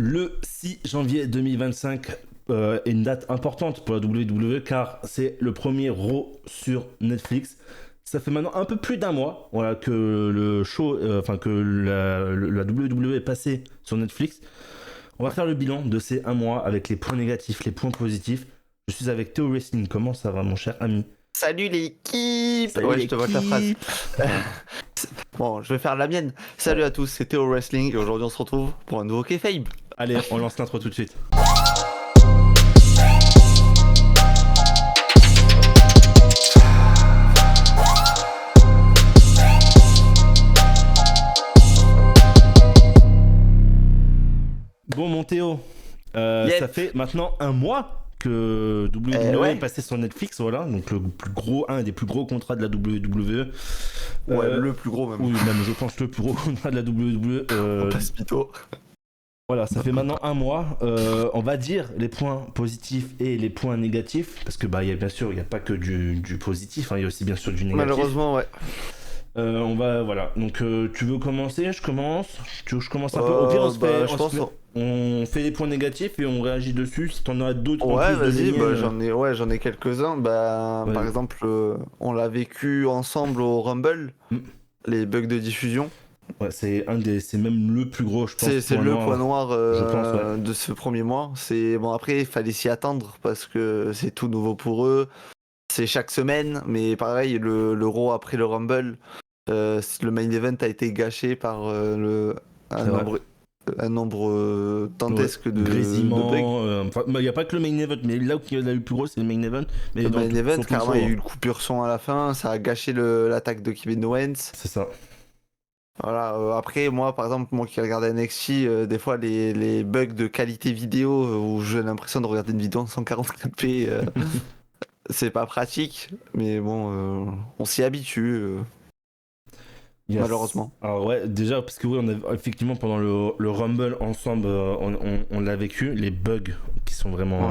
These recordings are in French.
Le 6 janvier 2025 est une date importante pour la WWE car c'est le premier Raw sur Netflix. Ça fait maintenant un peu plus d'un mois voilà, que le show, que la WWE est passée sur Netflix. On va faire le bilan de ces un mois avec les points négatifs, les points positifs. Je suis avec Théo Wrestling. Comment ça va, mon cher ami? Salut l'équipe. Salut Ouais, je te vois ta phrase. Bon, je vais faire la mienne. Salut à tous, c'est Théo Wrestling et aujourd'hui on se retrouve pour un nouveau Kayfabe. Allez, on lance l'intro tout de suite. Bon, mon Théo, Yep. ça fait maintenant un mois que WWE ouais. est passé sur Netflix, voilà, donc un des plus gros contrats de la WWE. Ouais, le plus gros même. Oui, même je pense le plus gros contrat de la WWE. On passe mytho. Voilà, ça fait maintenant un mois. On va dire les points positifs et les points négatifs, parce que bien sûr, il n'y a pas que du positif, il y a aussi bien sûr du négatif. Malheureusement, ouais. Voilà. Donc, tu veux commencer? Je commence. Tu veux que je commence un peu? Au pire, on fait les points négatifs et on réagit dessus. Si t'en as d'autres en Ouais, plus de vas-y, ligner, j'en ai quelques-uns. Ouais. Par exemple, on l'a vécu ensemble au Rumble, les bugs de diffusion. Ouais, c'est même le plus gros, je pense. C'est le point noir je pense, ouais. de ce premier mois. Bon, après, il fallait s'y attendre parce que c'est tout nouveau pour eux. C'est chaque semaine, mais pareil, le Raw après le Rumble, le main event a été gâché par un nombre dantesque de grésillement. bugs. Il n'y a pas que le main event, mais là où il y a eu le plus gros, c'est le main event. Mais Le dans main event, sur tout le carrément, show, il y a eu le coupure son à la fin, ça a gâché l'attaque de Kevin Owens. c'est ça. Voilà, après, moi, par exemple, moi qui regarde NXT, des fois, les bugs de qualité vidéo où j'ai l'impression de regarder une vidéo en 144p, c'est pas pratique, mais bon, on s'y habitue, Yes. malheureusement. Alors ouais, déjà parce que oui, on a effectivement pendant le Rumble ensemble, on l'a vécu, les bugs qui sont vraiment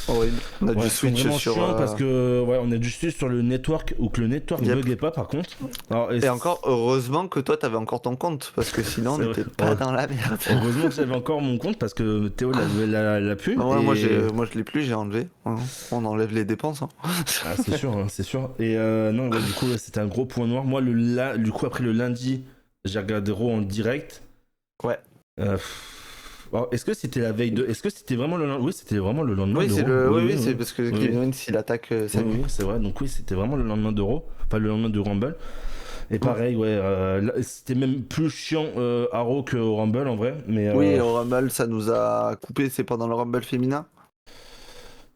Horrible. On a dû c'est switch vraiment sur. chiant parce que on a dû switch sur le network ou que le network Yep. buguait pas par contre. Alors, Et encore, heureusement que toi, t'avais encore ton compte, parce que sinon, on C'est n'était vrai. pas Ouais. dans la merde. Heureusement que j'avais encore mon compte parce que Théo l'a pu. Ouais, et... moi, je l'ai plus, j'ai enlevé. On enlève les dépenses. Hein. Ah, c'est sûr, c'est sûr. Et non, ouais, du coup, c'était un gros point noir. Moi, du coup, après le lundi, j'ai regardé Raw en direct. Ouais. Alors, est-ce que c'était la veille de. Est-ce que c'était vraiment le lendemain? Oui, c'était vraiment le lendemain Oui, de c'est Raw. oui, c'est parce que Kevin Owens, il attaque sa Oui, nuit. c'est vrai. Donc, oui, c'était vraiment le lendemain de Raw. Enfin, le lendemain de Rumble. Et pareil, c'était même plus chiant à Raw qu'au Rumble en vrai. Mais, Oui, au Rumble, ça nous a coupé, c'est pendant le Rumble féminin.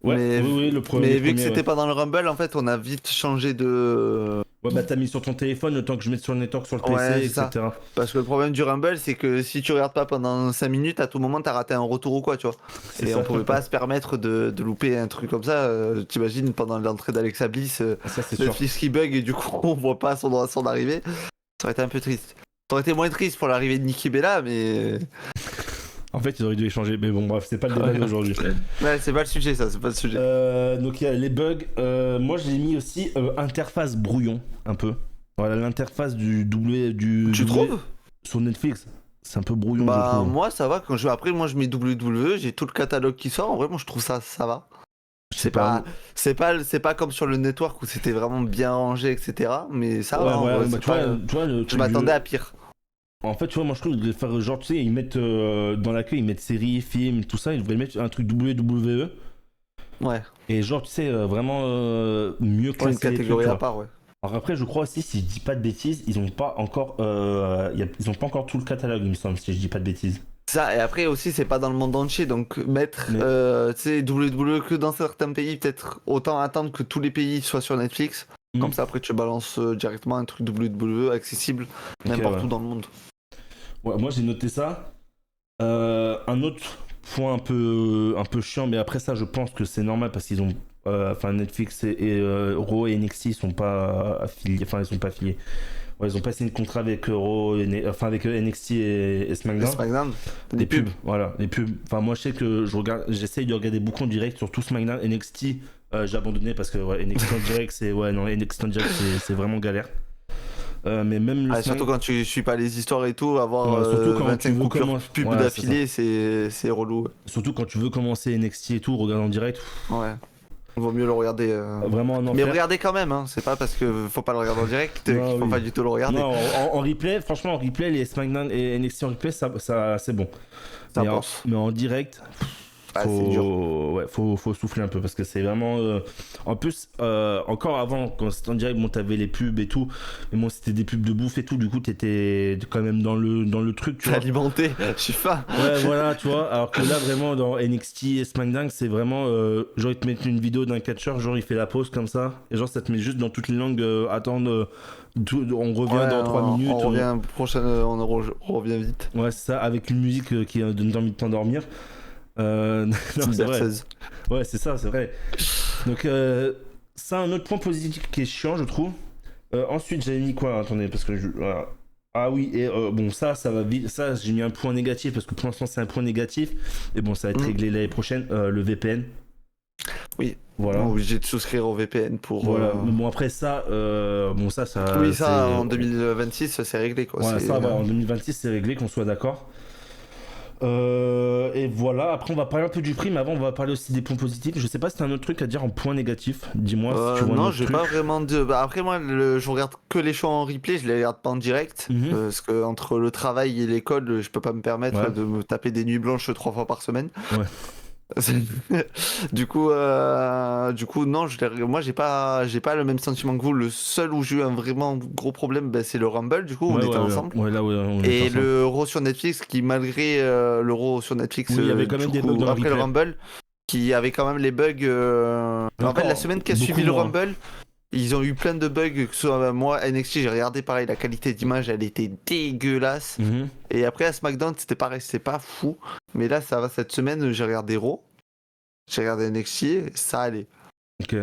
Ouais, oui, mais vu que c'était pas dans le Rumble, en fait, on a vite changé de. Ouais, bah t'as mis sur ton téléphone le temps que je mette sur le network, sur le PC, Ouais, c'est etc. ça. Parce que le problème du Rumble, c'est que si tu regardes pas pendant 5 minutes, à tout moment, t'as raté un retour ou quoi, tu vois. C'est Et ça. on pouvait pas se permettre de louper un truc comme ça. T'imagines, pendant l'entrée d'Alexa Bliss, Ça, c'est le sûr. fils qui bug et du coup, on voit pas son arrivée. Ça aurait été un peu triste. Ça aurait été moins triste pour l'arrivée de Nikki Bella, mais. En fait, ils auraient dû échanger, mais bon, bref, c'est pas le débat d'aujourd'hui. Ouais, c'est pas le sujet, ça, c'est pas le sujet. Donc, il y a les bugs. Moi, j'ai mis aussi interface brouillon, un peu. Voilà, l'interface du Tu trouves? sur Netflix. C'est un peu brouillon, je trouve. Moi, ça va. Après, moi, je mets WWE, j'ai tout le catalogue qui sort. En vrai, moi, je trouve ça va. Je sais pas. C'est pas comme sur le network où c'était vraiment bien rangé, etc. Mais ça va. Ouais, en vrai, bah, tu vois, le je truc m'attendais à pire. En fait, tu vois, moi je trouve qu'ils devraient faire genre, tu sais, ils mettent dans l'accueil, ils mettent séries, films, tout ça, ils devraient mettre un truc WWE. Ouais. Et genre, tu sais, vraiment mieux classer Une catégorie les à trucs, part, ouais. Alors après, je crois aussi, si je dis pas de bêtises, ils ont pas encore tout le catalogue, il me semble, si je dis pas de bêtises. Ça, et après aussi, c'est pas dans le monde entier, donc mettre, tu sais, WWE que dans certains pays, peut-être autant attendre que tous les pays soient sur Netflix. Comme ça, après, tu balances directement un truc WWE accessible n'importe où dans le monde. Ouais, moi j'ai noté ça. Un autre point un peu chiant, mais après ça, je pense que c'est normal parce qu'ils ont. Netflix et Raw et NXT sont pas affiliés. Enfin, ils sont pas affiliés. Ouais, ils ont pas signé de contrat avec Raw, avec NXT et SmackDown. SmackDown. Les pubs, voilà, les pubs. Enfin, moi je sais que j'essaye de regarder beaucoup en direct sur tout SmackDown. NXT, j'ai abandonné parce que NXT en direct, NXT en direct, c'est vraiment galère. mais même le Surtout quand tu suis pas les histoires et tout, avoir surtout quand 25 tu veux coupures pub ouais, d'affilée, c'est relou. surtout quand tu veux commencer NXT et tout, regarder en direct, Ouais. Vaut mieux le regarder. vraiment un Mais enfer. regardez quand même, hein. C'est pas parce que faut pas le regarder en direct qu'il Non, faut oui. pas du tout le regarder. Non, en replay, franchement, en replay, les SmackDown et NXT en replay, ça c'est bon. Ça mais, pense. mais en direct, C'est dur. ouais, faut souffler un peu parce que c'est vraiment. En plus, encore avant, quand c'était en direct, bon, t'avais les pubs et tout, mais bon, c'était des pubs de bouffe et tout, du coup, t'étais quand même dans le truc, tu T'es vois. alimenté, je suis faim. Ouais, voilà, tu vois. Alors que là, vraiment, dans NXT et SmackDown, c'est vraiment. Genre, ils te mettent une vidéo d'un catcheur, genre, il fait la pause comme ça, et genre, ça te met juste dans toutes les langues, attendre. On revient dans 3 minutes. On revient revient vite. Ouais, c'est ça, avec une musique qui donne envie de t'endormir. Non, c'est vrai. Ouais, c'est ça, c'est vrai. Donc, ça, un autre point positif qui est chiant, je trouve. Ensuite, j'avais mis quoi? Attendez, parce que voilà. Ah oui, et bon, ça va vite. Ça, j'ai mis un point négatif parce que pour l'instant, c'est un point négatif. Et bon, ça va être réglé l'année prochaine. Le VPN. Oui. Voilà. Obligé de souscrire au VPN pour. Voilà. Bon, après ça, ça. Oui, ça, en 2026, c'est réglé, quoi. Ouais, ça, en 2026, c'est réglé, qu'on soit d'accord. Et voilà, après on va parler un peu du prix, mais avant on va parler aussi des points positifs. Je sais pas si t'as un autre truc à dire en point négatif. Dis-moi si tu vois un non, autre j'ai truc. pas vraiment de. Bah, après, moi, je regarde que les shows en replay, je les regarde pas en direct. Parce que entre le travail et l'école, je peux pas me permettre de me taper des nuits blanches 3 fois par semaine. Ouais. du coup, non, moi j'ai pas le même sentiment que vous. Le seul où j'ai eu un vraiment gros problème, c'est le Rumble. Du coup, on était ensemble. Ouais, là, on et était ensemble. le Raw sur Netflix, qui malgré l'Euro sur Netflix, il y avait quand même des bugs dans après le Rumble, qui avait quand même les bugs. En fait, la semaine qui a suivi le Rumble, ils ont eu plein de bugs. Que ce soit moi, NXT, j'ai regardé pareil, la qualité d'image, elle était dégueulasse. Et après à SmackDown, c'était pareil, c'était pas fou. Mais là, ça va, cette semaine, j'ai regardé Raw. J'ai regardé NXT, et ça allait. Ok.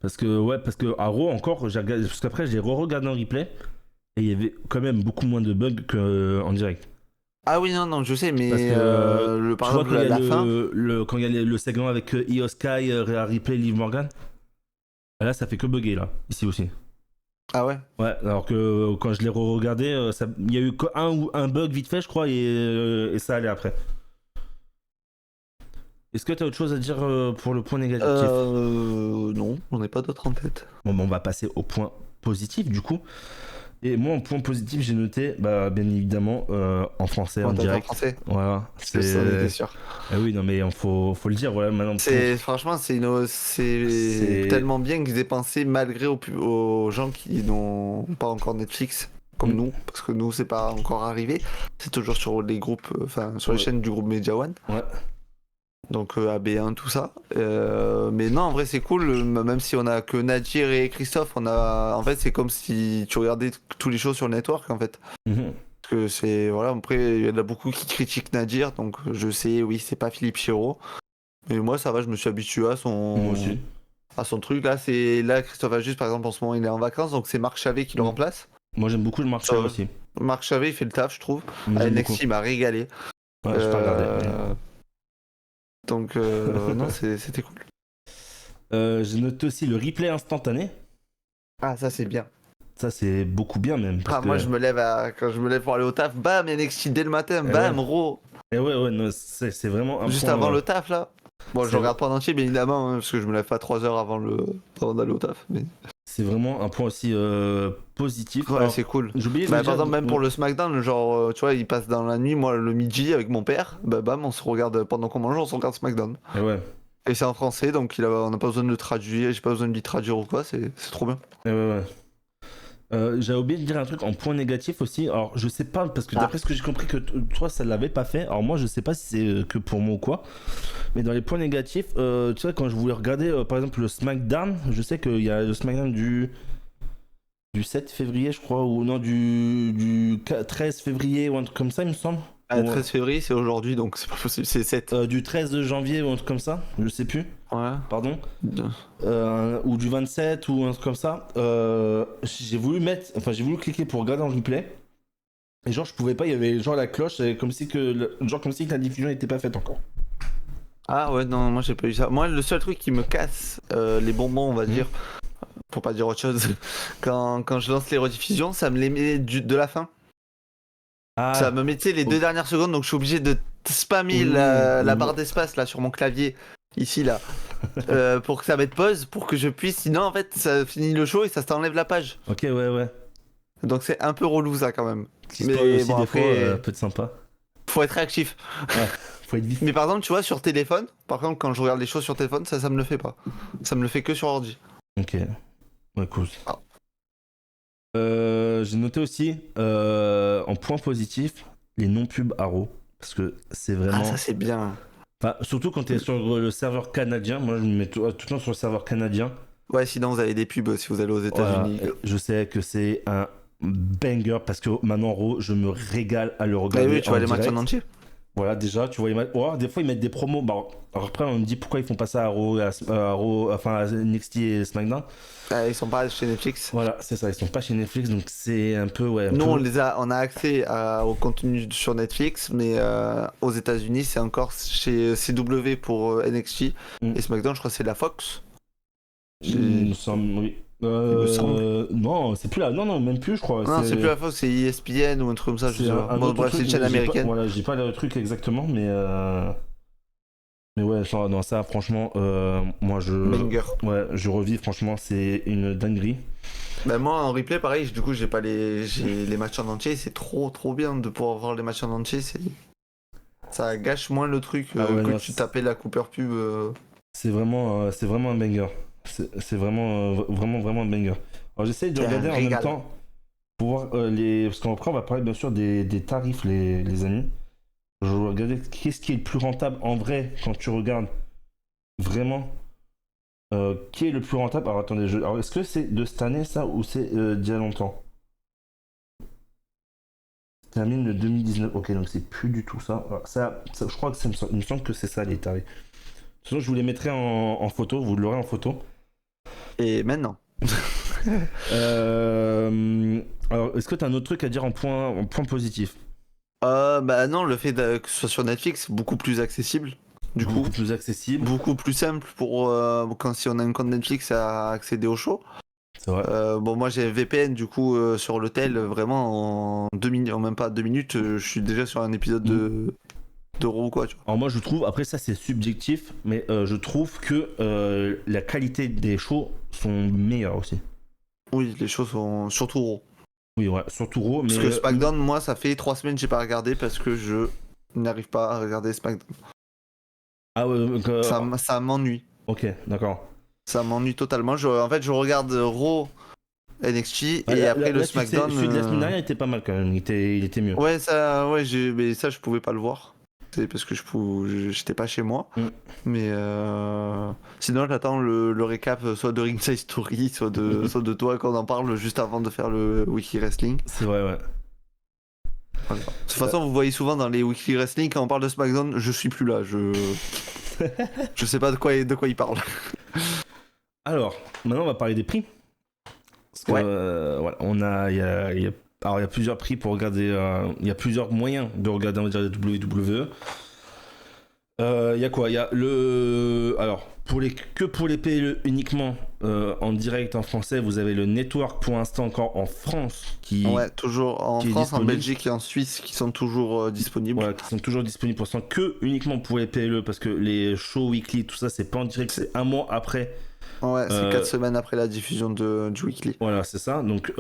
Parce que à Raw encore, j'ai regardé, parce qu'après j'ai re-regardé en replay et il y avait quand même beaucoup moins de bugs qu'en direct. Ah oui, non, je sais, mais par exemple, quand la fin. Quand il y a le segment avec Io Sky, Rhea Ripley, Liv Morgan, là ça fait que bugger là, ici aussi. Ah ouais? Ouais, alors que quand je l'ai re-regardé, il y a eu un bug vite fait, je crois, et ça allait après. Est-ce que tu as autre chose à dire pour le point négatif? Non, j'en ai pas d'autres en tête. Bon, on va passer au point positif du coup. Et moi, en point positif, j'ai noté, bien évidemment, en français, en direct. En français. Voilà. C'est ça, on était sûr. Ah oui, non, mais faut le dire, voilà, maintenant. Franchement, c'est tellement bien qu'ils aient pensé, malgré aux gens qui n'ont pas encore Netflix, comme nous, parce que nous, c'est pas encore arrivé. C'est toujours sur les groupes, sur les chaînes du groupe Media One. Ouais. Donc AB1, tout ça. Mais non, en vrai, c'est cool. Même si on a que Nadir et Christophe, en fait, c'est comme si tu regardais tous les shows sur le network, en fait. Parce que c'est. Voilà, après, il y en a beaucoup qui critiquent Nadir, donc je sais, oui, c'est pas Philippe Chéreau. Mais moi, ça va, je me suis habitué à son truc. Là, Christophe Ajus, par exemple, en ce moment, il est en vacances, donc c'est Marc Chavet qui le remplace. Moi, j'aime beaucoup le Marc Chavet aussi. Marc Chavet, il fait le taf, je trouve. À NXT, il m'a régalé. Ouais, je peux regarder. Donc, non, c'était cool. J'ai noté aussi le replay instantané. Ah, ça, c'est bien. Ça, c'est beaucoup bien, même. Moi, quand je me lève pour aller au taf, bam, NXT dès le matin, bam, Raw. Et ouais, non, c'est vraiment un Juste point, avant le taf, là. Bon, je regarde pas en entier, bien évidemment, parce que je me lève pas 3 heures avant d'aller au taf. Mais... C'est vraiment un point aussi positif. Ouais, alors, c'est cool. J'oubliais par exemple, même pour le SmackDown, genre, tu vois, il passe dans la nuit, moi, le midi, avec mon père, bam, on se regarde, pendant qu'on mange, on se regarde SmackDown. Et ouais. Et c'est en français, donc on n'a pas besoin de le traduire, j'ai pas besoin de lui traduire ou quoi, c'est trop bien. Et ouais. J'avais oublié de dire un truc en point négatif aussi. Alors, je sais pas, parce que d'après ce que j'ai compris, que toi, ça l'avait pas fait. Alors, moi, je sais pas si c'est que pour moi ou quoi. Mais dans les points négatifs, tu sais, quand je voulais regarder, par exemple, le SmackDown, je sais qu'il y a le SmackDown du 7 février, je crois, ou non, du 13 février, ou un truc comme ça, il me semble. Le 13 février, c'est aujourd'hui, donc c'est pas possible, c'est 7. Du 13 janvier, ou un truc comme ça, je sais plus. Ouais. Pardon. Ou du 27 ou un truc comme ça. J'ai voulu cliquer pour regarder en replay. Et genre je pouvais pas, il y avait genre la cloche, comme si la diffusion n'était pas faite encore. Ah ouais, non, moi j'ai pas eu ça. Moi le seul truc qui me casse les bonbons, on va dire, pour pas dire autre chose, quand je lance les rediffusions, ça me les met de la fin. Ça Ah, me mettait les 2 dernières secondes, donc je suis obligé de spammer oui, la oui. barre d'espace là sur mon clavier, ici là, pour que ça mette pause, pour que je puisse. Sinon, en fait, ça finit le show et ça t'enlève la page. Ok, ouais. Donc c'est un peu relou ça quand même. Petit spoil Mais aussi, bon, des fois, après, peut être sympa. faut être réactif. Ouais, faut être vif. Mais par exemple, tu vois, sur téléphone, par contre, quand je regarde les choses sur téléphone, ça me le fait pas. Ça me le fait que sur ordi. Ok, ouais, cool. Ah. J'ai noté aussi, en point positif, les non-pubs Haro. Parce que c'est Ah, vraiment. ça c'est bien. Enfin, surtout quand tu es sur le serveur canadien. Moi, je me mets tout le temps sur le serveur canadien. Ouais, sinon vous avez des pubs si vous allez aux Voilà, États-Unis. je sais que c'est un banger parce que maintenant, Raw, je me régale à le Ah regarder oui, tu en vois les matchs en direct. entier. Voilà, déjà, tu vois, des fois, ils mettent des promos. Bah, alors après, on me dit pourquoi ils font pas ça à Raw, à Raw, enfin, à NXT et SmackDown. Ah, ils sont pas chez Netflix. Voilà, c'est ça, ils sont pas chez Netflix, donc c'est un peu, ouais, un Nous, peu. on a accès au contenu sur Netflix, mais aux États-Unis, c'est encore chez CW pour NXT Mm. et SmackDown, je crois que c'est la Fox. Il me semble, oui. Il me semble. Non, c'est plus là. Non, non, même plus, je crois. Non, c'est plus la Fox, c'est ESPN ou un truc comme ça, je C'est sais pas. un Bon, autre bref, c'est truc, une chaîne mais j'ai pas, américaine. voilà, j'ai pas le truc exactement, mais ouais, dans ça, franchement, moi, Banger. ouais, je revis, franchement, c'est une dinguerie. Ben moi, en replay, pareil, du coup, j'ai les matchs en entier, c'est trop bien de pouvoir voir les matchs en entier, ça gâche moins le truc Ah ouais, que non, tu tapais la Cooper pub. c'est vraiment un banger. C'est vraiment, vraiment un banger. Alors, j'essaye de C'est un regarder en même régal. temps pour voir parce qu'après, on va parler bien sûr des tarifs, les amis. Je vais regarder qu'est-ce qui est le plus rentable en vrai quand tu regardes vraiment. Qui est le plus rentable? Alors attendez, alors, est-ce que c'est de cette année ça ou c'est d'il y a longtemps? Ça termine le 2019. Ok, donc c'est plus du tout ça. Alors, je crois que il me semble que c'est ça les tarifs. De toute façon, je vous les mettrai en photo, vous l'aurez en photo. Et maintenant. Alors, est-ce que tu as un autre truc à dire en point positif? Bah non, le fait que ce soit sur Netflix, c'est beaucoup plus accessible. Du coup, Beaucoup plus accessible, beaucoup plus simple pour quand si on a un compte Netflix à accéder au show. c'est vrai. Bon, moi j'ai un VPN du coup sur l'hôtel, vraiment en 2 minutes, en même pas 2 minutes, je suis déjà sur un épisode de Raw ou quoi, tu vois. Alors moi je trouve, après ça c'est subjectif, mais je trouve que la qualité des shows sont meilleures aussi. Oui, les choses sont surtout Raw. Oui, ouais, surtout Raw, mais Parce que SmackDown, moi, ça fait 3 semaines que j'ai pas regardé parce que je n'arrive pas à regarder SmackDown. ah ouais, donc, Ça m'ennuie. ok, d'accord. Ça m'ennuie totalement. En fait, je regarde Raw, NXT Ah, et après le là, tu sais, SmackDown. celui de la semaine dernière était pas mal quand même, il était mieux. Ouais, mais ça, je pouvais pas le voir. C'est parce que j'étais pas chez moi. Mm. Mais sinon, j'attends le récap soit de Ringside Story, soit de toi quand on en parle juste avant de faire le Wiki Wrestling. C'est vrai, ouais. Voilà. De toute façon, vous voyez souvent dans les Weekly Wrestling, quand on parle de SmackDown, je suis plus là. Je sais pas de quoi il parle. Alors, maintenant on va parler des prix. Parce que, Ouais. voilà, alors il y a plusieurs prix pour regarder, il y a plusieurs moyens de regarder, on va dire, la WWE. Il y a quoi? Il y a alors, pour les PLE uniquement en direct en français, vous avez le Network pour l'instant encore en France Ouais, toujours en qui est France, en disponible. Belgique et en Suisse qui sont toujours disponibles. Voilà, qui sont toujours disponibles pour l'instant que uniquement pour les PLE parce que les shows weekly, tout ça, c'est pas en direct, c'est un mois après. Ouais, c'est Euh, 4 semaines après la diffusion du Weekly. Voilà, c'est ça. Donc,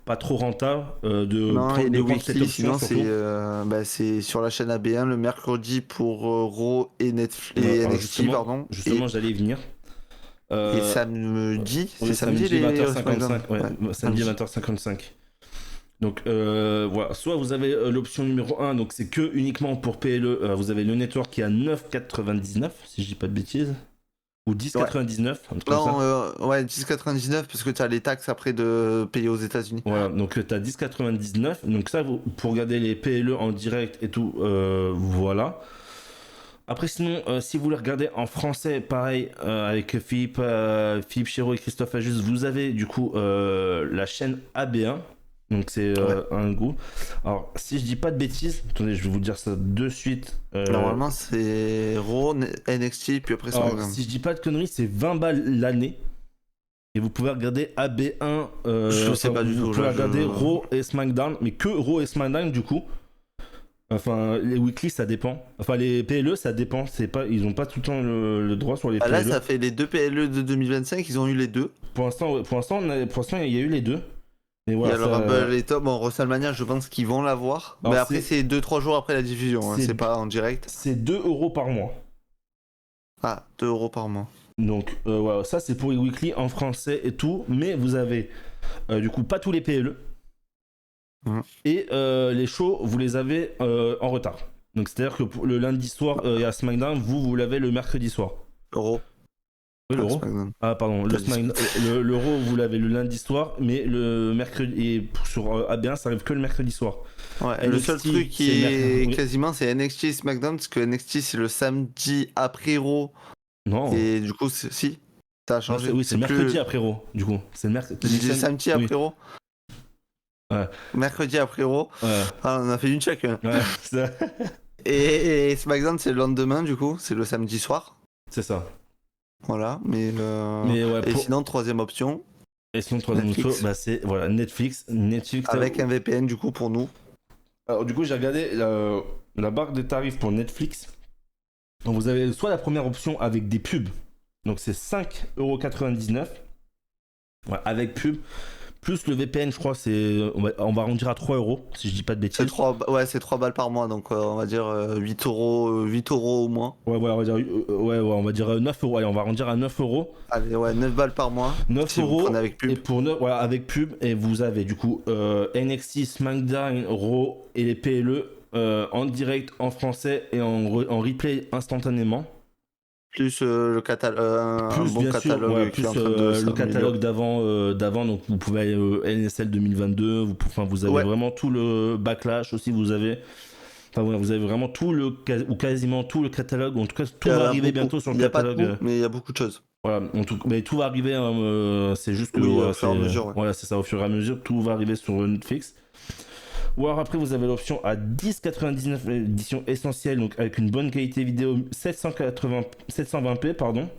pas trop rentable Non, et les de prendre cette Weekly, option sinon, surtout. c'est sur la chaîne AB1 le mercredi pour Raw et Netflix Ouais, et alors NXT, pardon. justement, j'allais y venir. Et Euh, samedi, oui, c'est samedi samedi les 20h55. Ouais, samedi samedi. 20h55. Donc voilà, soit vous avez l'option numéro 1, donc c'est que uniquement pour PLE, vous avez le network qui est à 9,99 si je dis pas de bêtises, ou 10,99, un truc comme ça. Non, ouais, 10,99 parce que tu as les taxes après de payer aux États-Unis. Voilà, donc tu as 10,99, donc ça pour regarder les PLE en direct et tout, voilà. Après sinon, si vous les regardez en français, pareil, avec Philippe Chéreau et Christophe Ajus, vous avez du coup la chaîne AB1. Donc c'est Ouais. un goût. Alors si je dis pas de bêtises, attendez, je vais vous dire ça de suite. Normalement, c'est Raw, NXT, puis après Alors SmackDown. si je dis pas de conneries, c'est 20 balles l'année. Et vous pouvez regarder AB1. Je sais pas du tout. Vous pouvez regarder Raw et SmackDown, mais que Raw et SmackDown du coup. Enfin, les weekly ça dépend. Enfin, les PLE ça dépend. C'est pas, ils ont pas tout le temps le droit sur les PLE. Là, ça fait les 2 PLE de 2025, ils ont eu les deux. Pour l'instant, il y a eu les deux. Mais Il voilà, y a le Rumble et Top. Bon, WrestleMania, je pense qu'ils vont l'avoir. Mais après, c'est 2-3 jours après la diffusion. C'est pas en direct. C'est 2€ par mois. Ah, 2€ par mois. Donc, voilà, ça c'est pour les weekly en français et tout. Mais vous avez du coup pas tous les PLE. Et les shows, vous les avez en retard. Donc, c'est-à-dire que le lundi soir, il y a SmackDown, vous l'avez le mercredi soir. Euro. Oui, l'Euro. Ah, pardon. Le Raw, vous l'avez le lundi soir, mais le mercredi. Et sur AB1, ça arrive que le mercredi soir. Ouais, NXT, le seul truc qui est quasiment, c'est NXT et SmackDown, parce que NXT, c'est le samedi après Raw. Non. Et du coup, si. Ça a changé. Non, oui, c'est mercredi après Raw, du coup. C'est le samedi après Raw. Ouais. Mercredi après Raw. Ouais. Ah, on a fait une check. Hein. Ouais, ça... et SmackDown, c'est le lendemain, du coup. C'est le samedi soir. C'est ça. Voilà, mais ouais, et sinon, troisième option. Et sinon, troisième option, bah, c'est voilà, Netflix. Avec un VPN, du coup, pour nous. Alors, du coup, j'ai regardé la barre de tarifs pour Netflix. Donc, vous avez soit la première option avec des pubs. Donc, c'est 5,99€. Ouais, avec pub. Plus le VPN, je crois, on va arrondir à 3€, si je dis pas de bêtises. C'est 3 balles par mois, donc on va dire 8€ au moins. Ouais, on va dire, on va dire 9€. Allez, on va arrondir à 9€. Allez, ouais, 9 balles par mois. 9€. Si vous prenez avec pub. Et pour voilà, avec pub, et vous avez du coup NXT, SmackDown, Raw et les PLE en direct, en français et en replay instantanément. Plus le catalogue, un bon catalogue, ouais, plus le catalogue d'avant, donc vous pouvez aller NSL 2022, vous avez vraiment tout le backlash aussi, vous avez vraiment tout ou quasiment tout le catalogue, en tout cas tout va arriver bientôt sur le catalogue. Pas de mais il y a beaucoup de choses. Voilà, mais tout va arriver, c'est juste que au fur et à mesure. Voilà, c'est ça, au fur et à mesure, tout va arriver sur Netflix. Ou alors après vous avez l'option à 10,99 édition essentielle, donc avec une bonne qualité vidéo 720p pardon.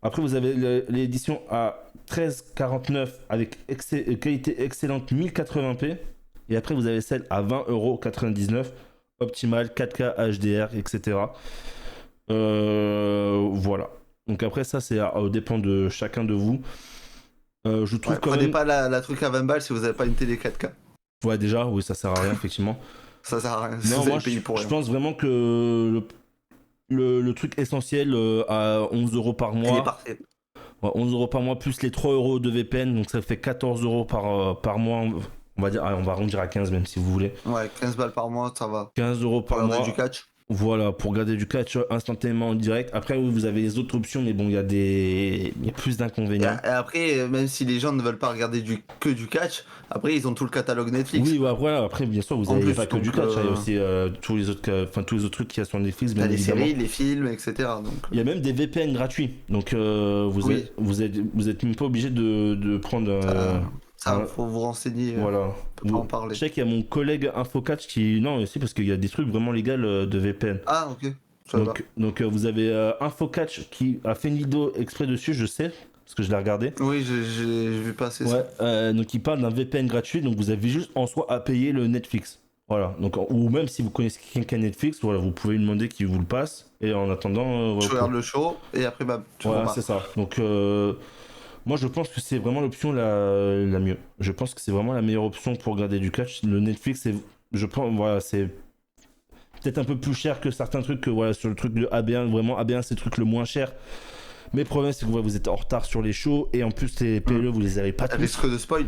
Après vous avez l'édition à 13,49 avec qualité excellente 1080p. Et après vous avez celle à 20,99€, optimale 4K HDR, etc. Voilà. Donc après ça c'est dépend de chacun de vous. Je trouve prenez pas la truc à 20 balles si vous n'avez pas une télé 4K. Ouais, déjà, oui, ça sert à rien, effectivement. Ça sert à rien. Non, moi, je pense vraiment que le truc essentiel à 11€ par mois. Il est parfait. Ouais, 11€ par mois plus les 3€ de VPN, donc ça fait 14€ par mois. On va dire, on va arrondir à 15 même si vous voulez. Ouais, 15 balles par mois, ça va. 15€ par mois. Du catch. Voilà, pour regarder du catch instantanément en direct. Après, vous avez les autres options, mais bon, il y a plus d'inconvénients. Et après, même si les gens ne veulent pas regarder que du catch, après, ils ont tout le catalogue Netflix. Oui, voilà, après, bien sûr, vous avez pas que du catch, il y a aussi tous les autres trucs qu'il y a sur Netflix. Il y a les séries, les films, etc. Donc... Il y a même des VPN gratuits, donc vous êtes même pas obligé de prendre... Ça, faut vous renseigner. Voilà. Pas en parler. Je sais qu'il y a mon collègue Infocatch qui... Non, aussi parce qu'il y a des trucs vraiment légaux de VPN. Ah, ok. Donc vous avez Infocatch qui a fait une vidéo exprès dessus, je sais, parce que je l'ai regardé. Oui, j'ai vu passer ça. Donc il parle d'un VPN gratuit, donc vous avez juste en soi à payer le Netflix. Voilà. Donc, ou même si vous connaissez quelqu'un Netflix, voilà, vous pouvez lui demander qu'il vous le passe. Et en attendant... tu regardes le show et après, tu voilà, c'est ça. Donc... moi, je pense que c'est vraiment l'option la mieux. Je pense que c'est vraiment la meilleure option pour regarder du catch. Le Netflix, je pense, voilà, c'est peut-être un peu plus cher que certains trucs que voilà, sur le truc de AB1. Vraiment, AB1, c'est le truc le moins cher. Mais le problème, c'est que vous êtes en retard sur les shows et en plus, les PLE, vous les avez pas tous. Risque de spoil.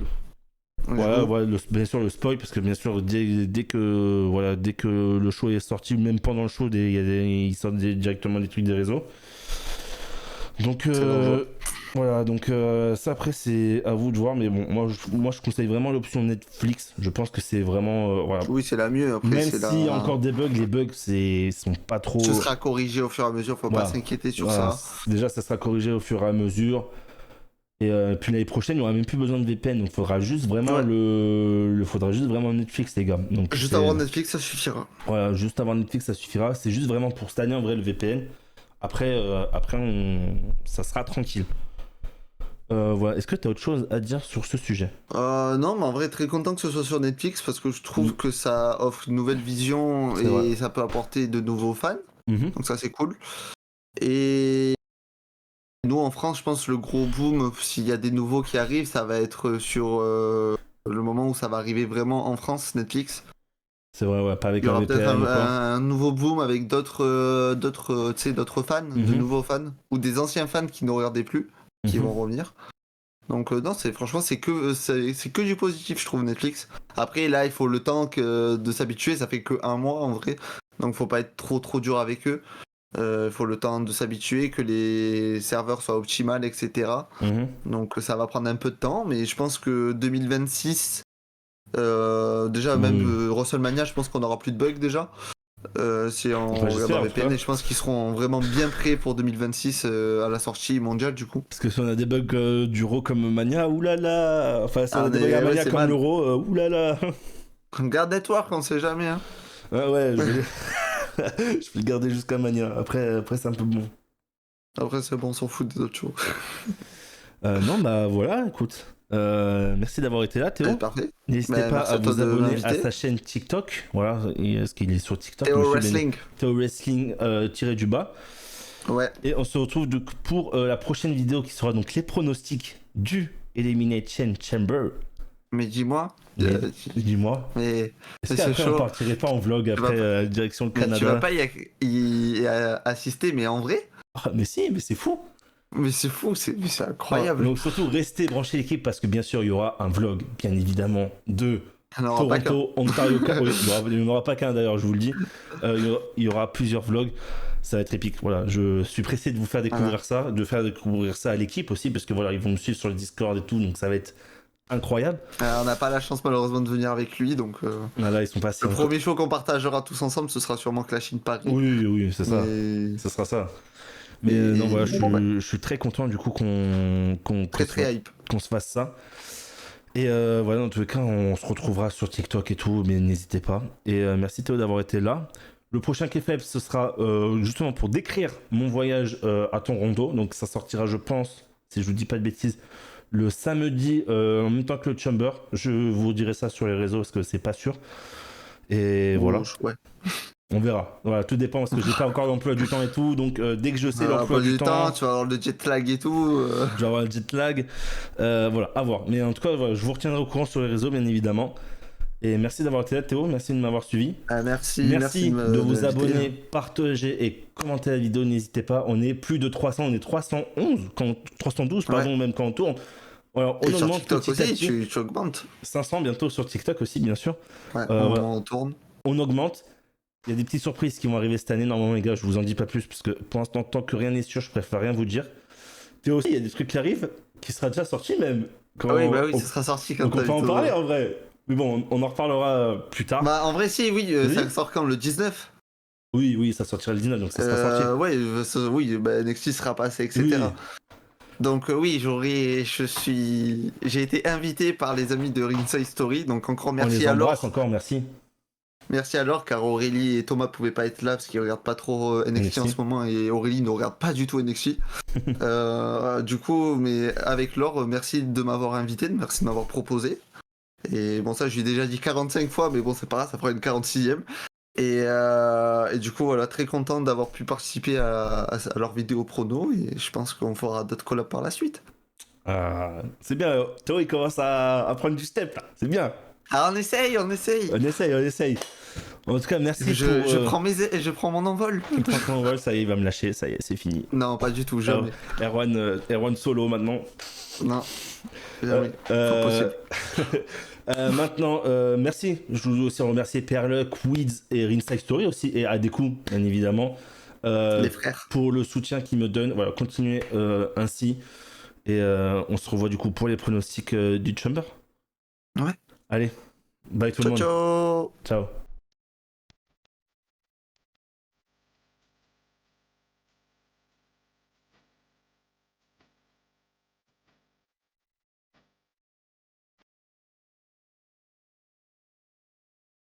Voilà, bien sûr, le spoil, parce que bien sûr, dès que le show est sorti, même pendant le show, ils sortent directement des trucs des réseaux. Donc, voilà, donc ça après c'est à vous de voir, mais bon, moi je conseille vraiment l'option Netflix. Je pense que c'est vraiment voilà. Oui, c'est la mieux. Après, même s'il y a encore des bugs, les bugs sont pas trop. Ce sera corrigé au fur et à mesure, faut pas s'inquiéter sur ça. Déjà, ça sera corrigé au fur et à mesure. Et puis l'année prochaine, il n'y aura même plus besoin de VPN, donc il faudra juste vraiment faudra juste vraiment Netflix, les gars. Donc, juste avoir Netflix, ça suffira. Voilà, juste avoir Netflix, ça suffira. C'est juste vraiment pour cette année en vrai le VPN. Après, ça sera tranquille. Voilà. Est-ce que tu as autre chose à dire sur ce sujet? Non, mais en vrai, très content que ce soit sur Netflix parce que je trouve que ça offre une nouvelle vision C'est et vrai. ça peut apporter de nouveaux fans. Mhm. Donc ça, c'est cool. Et nous, en France, je pense le gros boom, s'il y a des nouveaux qui arrivent, ça va être sur le moment où ça va arriver vraiment en France, Netflix. C'est vrai, ouais, pas avec Il y un aura peut-être VPN ou quoi. un nouveau boom avec tu sais, d'autres fans, de Mhm. nouveaux fans, ou des anciens fans qui ne regardaient plus, qui Mhm. vont revenir. Donc non, franchement c'est que du positif je trouve Netflix. Après là il faut le temps de s'habituer, ça fait que un mois en vrai, donc faut pas être trop dur avec eux. Il faut le temps de s'habituer, que les serveurs soient optimales, etc. Mhm. Donc ça va prendre un peu de temps, mais je pense que 2026, déjà même Oui. WrestleMania, je pense qu'on aura plus de bugs déjà. Si on Enfin, regarde en j'espère en tout VPN, cas. et je pense qu'ils seront vraiment bien prêts pour 2026 à la sortie mondiale du coup. Parce que si on a des bugs du Raw comme Mania, oulala. Enfin, si on Ah, a des bugs à ouais, Mania c'est comme mal. l'Euro, oulala. Garde Network, on sait jamais. Hein. Ah ouais, je vais... je vais le garder jusqu'à Mania. Après c'est un peu bon. Après, c'est bon, on s'en fout des autres shows. Non, bah voilà, écoute. Merci d'avoir été là, Ouais, Théo. parfait. N'hésitez Ben, pas merci à à toi vous de abonner à m'inviter. sa chaîne TikTok. Voilà, est-ce qu'il est sur TikTok, Théo monsieur Wrestling. Théo Wrestling tiré du bas. Ouais. Et on se retrouve donc pour la prochaine vidéo qui sera donc les pronostics du Elimination Chamber. Mais dis-moi. Mais dis-moi, Mais est-ce c'est qu'après on chaud. partirait pas en vlog Tu vas après pas- direction le Mais tu vas Canada? pas assister, mais en vrai. Ah, mais si, mais c'est fou. Mais c'est fou, mais c'est Voilà. incroyable. Donc surtout restez branchés l'équipe parce que bien sûr il y aura un vlog bien évidemment de On n'en aura pas qu'un. Toronto, Ontario. Oui, il n'y en aura pas qu'un d'ailleurs, je vous le dis. Il y aura plusieurs vlogs. Ça va être épique. Voilà, je suis pressé de vous faire découvrir Voilà. ça, de faire découvrir ça à l'équipe aussi, parce que voilà, ils vont me suivre sur le Discord et tout, donc ça va être incroyable. On n'a pas la chance malheureusement de venir avec lui, donc Là, ils sont passés. le premier show qu'on partagera tous ensemble, ce sera sûrement Clash in Paris. Oui, oui, c'est ça. Mais... Ce sera ça. Mais non, voilà, Ouais. je suis très content du coup qu'on Très hype. qu'on se fasse ça. Et voilà, dans tous les cas, on se retrouvera sur TikTok et tout, mais n'hésitez pas. Et merci Théo d'avoir été là. Le prochain Kefeb, ce sera justement pour décrire mon voyage à Toronto. Donc ça sortira, je pense, si je vous dis pas de bêtises, le samedi en même temps que le Chamber. Je vous dirai ça sur les réseaux parce que c'est pas sûr. Et voilà, Ouais. on verra. Voilà, tout dépend parce que j'ai pas encore l'emploi du temps et tout. Donc dès que je sais l'emploi Pas du du temps, tu vas avoir le jet lag et tout. je vais avoir le jet lag. Voilà, à voir. Mais en tout cas, voilà, je vous retiendrai au courant sur les réseaux, bien évidemment. Et merci d'avoir été là, Théo. Merci de m'avoir suivi. Merci de vous m'inviter. abonner, partager et commenter la vidéo. N'hésitez pas. On est plus de 300, on est 311, 312, pardon, même quand on tourne. Alors, on Et sur augmente TikTok petit à aussi, petit. tu augmentes. 500 bientôt sur TikTok aussi, bien sûr. Ouais, Voilà. on tourne. On augmente. Il y a des petites surprises qui vont arriver cette année. Normalement, les gars, je vous en dis pas plus parce que pour l'instant, tant que rien n'est sûr, je préfère rien vous dire. Théo aussi, il y a des trucs qui arrivent, qui sera déjà sorti même. Quand Ah oui, bah oui, ça sera sorti quand donc on t'as peut en vu parler en vrai. Mais bon, on en reparlera plus tard. Bah en vrai si, oui, Vas-y. ça sort quand le 19. Oui, ça sortira le 19, donc ça sera sorti. Ouais, oui, bah, NXT sera passé, etc. Oui. Donc oui, j'ai été invité par les amis de Ringside Story, donc encore On merci les à embrasse Laure. encore, merci. Merci à Laure, car Aurélie et Thomas pouvaient pas être là parce qu'ils regardent pas trop NXT en NXT. ce moment et Aurélie ne regarde pas du tout NXT. Du coup, mais avec Laure, merci de m'avoir invité, merci de m'avoir proposé. Et bon, ça, je lui ai déjà dit 45 fois, mais bon, c'est pas grave, ça fera une 46e. Et du coup, voilà, très content d'avoir pu participer à leur vidéo prono. Et je pense qu'on fera d'autres collabs par la suite. C'est bien, Théo il commence à prendre du step là, c'est bien. Ah, on essaye. On essaye. En tout cas, merci Je prends mon envol. Franchement, voilà, ça y est, il va me lâcher, ça y est, c'est fini. Non, pas du tout, jamais. Erwan solo maintenant. Non, jamais. Pas possible. Maintenant, merci. Je veux aussi remercier Perluck, Weeds et Ringside Story aussi, et Adeku, bien évidemment. Les frères. Pour le soutien qu'ils me donnent. Voilà, continuez ainsi. Et on se revoit du coup pour les pronostics du Chamber. Ouais. Allez, bye tout le monde. Ciao. Ciao.